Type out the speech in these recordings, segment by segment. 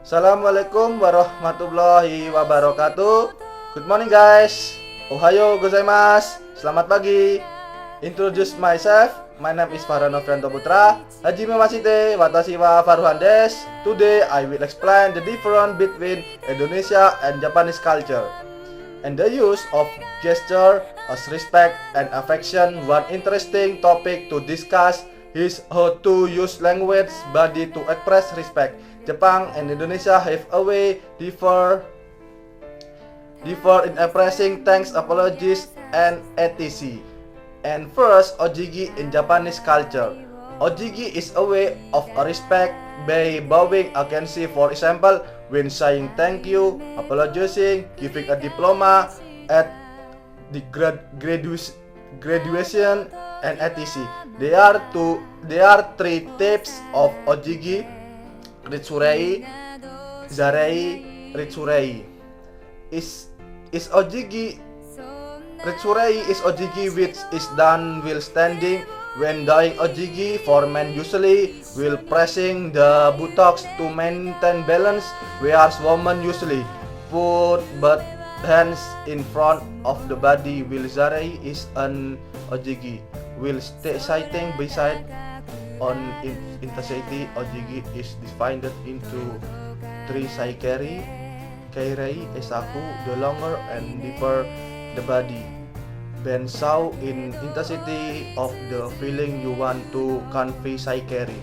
Assalamualaikum warahmatullahi wabarakatuh. Good morning guys. Ohayo gozaimasu. Selamat pagi. Introduce myself. My name is Farhan Nofrianto Putra. Hajime Masite Watashi wa Farhan desu. Today I will explain the difference between Indonesia and Japanese culture and the use of gesture as respect and affection. One interesting topic to discuss is how to use language body to express respect. Japan and Indonesia have a way differ in expressing thanks, apologies, and etc. And first, ojigi in Japanese culture. Ojigi is a way of respect by bowing against you. For example, when saying thank you, apologizing, giving a diploma at the graduation, and etc. There are three types of ojigi: Ritsurei, Zarei, Ritsurei. Is ojigi Ritsurei is ojigi which is done while standing. When doing ojigi, for men usually while pressing the buttocks to maintain balance, whereas women usually put both hands in front of the body. While Zarei is an ojigi while sitting beside. On intensity, ojigi is divided into three: saikeri, kairei, esaku. The longer and deeper the body, then so in intensity of the feeling you want to convey. Saikeri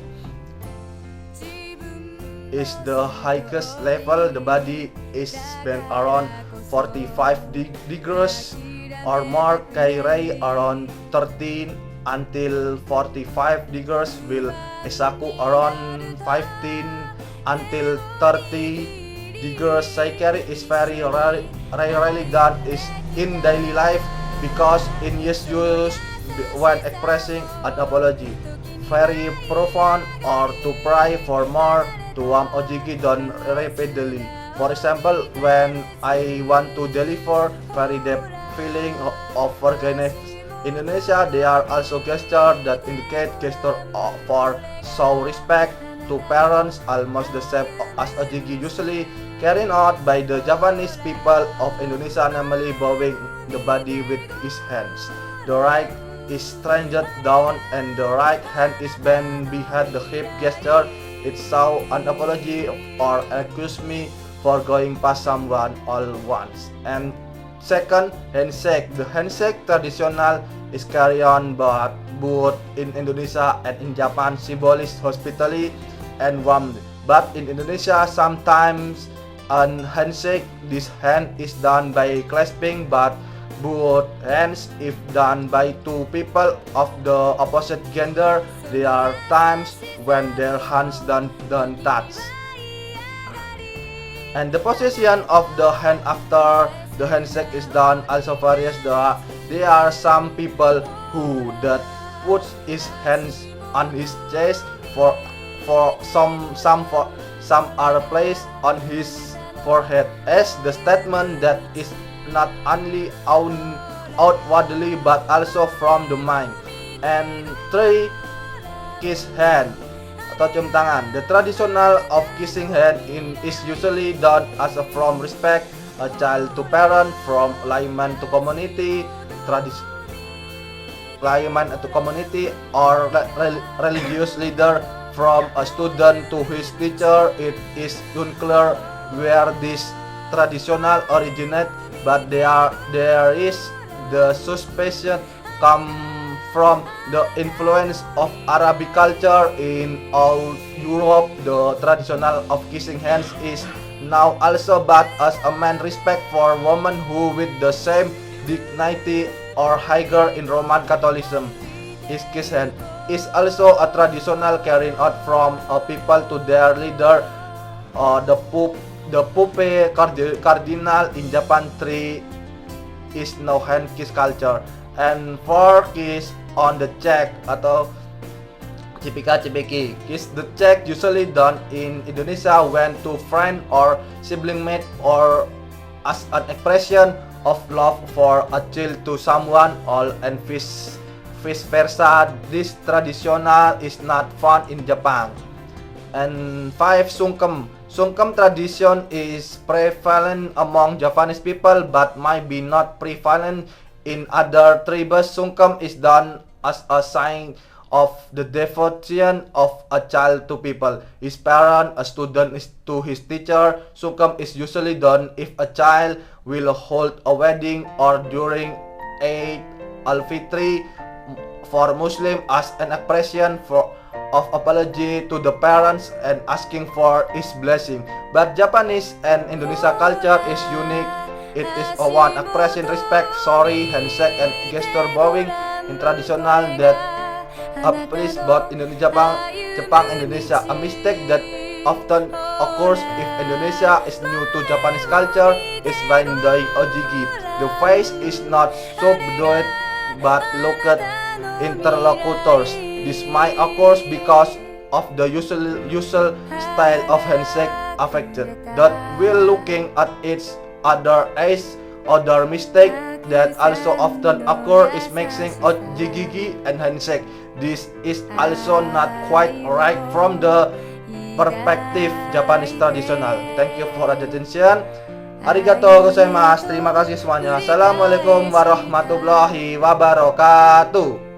is the highest level. The body is bent around 45 degrees or more. Kairei around 13 until 45 degrees, will esaku around 15 until 30 degrees. Saikeri is very rarely done is in daily life because it is used when expressing an apology, very profound, or to pray for more. To warm ojigi done repeatedly. For example, when I want to deliver very deep feeling of forgiveness. In Indonesia, there are also gestures that indicate gesture for show respect to parents, almost the same as ojigi, usually carried out by the Japanese people of Indonesia, namely bowing the body with his hands. The right is straightened down and the right hand is bent behind the hip. Gesture it shows an apology or excuse me for going past someone all once. And second, handshake. The handshake traditional is carried on both in Indonesia and in Japan, symbolic hospitality and warmth. But in Indonesia, sometimes an handshake, this hand is done by clasping, but both hands if done by two people of the opposite gender. There are times when their hands don't touch. And the position of the hand after the handshake is done also varies. There are some people who that puts his hands on his chest. For some are placed on his forehead as the statement that is not only outwardly but also from the mind. And three, kiss hand atau cium tangan. The traditional of kissing hand is usually done as a from respect, a child to parent, from layman to community, layman to community, or religious leader, from a student to his teacher. It is unclear where this traditional originate, but there is the suspicion come from the influence of Arabic culture in all Europe. The traditional of kissing hands is now also but as a man respect for women who with the same dignity or higher in Roman Catholicism. His kiss hand is also a traditional carried out from a people to their leader. The Pope Cardinal in Japan. 3 is no hand kiss culture. And 4, kiss on the cheek atau cipika-cipiki. Kiss the cheek usually done in Indonesia when two friend or sibling mate or as an expression of love for a child to someone, all and vice versa. This traditional is not found in Japan. And 5, sungkem. Sungkem tradition is prevalent among Japanese people but might be not prevalent in other tribes. Sungkem is done as a sign of the devotion of a child to people, his parent, a student is to his teacher. Sungkem is usually done if a child will hold a wedding or during Eid al-Fitr for Muslim as an expression of apology to the parents and asking for his blessing. But Japanese and Indonesia culture is unique. It is a one expressing respect, sorry, handshake, and gesture bowing in traditional that applies both Indonesia, Jepang, Indonesia. A mistake that often occurs if Indonesia is new to Japanese culture is when doing ojigi. The face is not subdued but looked at interlocutors. This might occur because of the usual style of handshake affected that will looking at each other as other mistake that also often occur is mixing ojigigi and handshake. This is also not quite right from the perspective Japanese traditional. Thank you for your attention. Arigatou gozaimasu. Terima kasih semuanya. Assalamualaikum warahmatullahi wabarakatuh.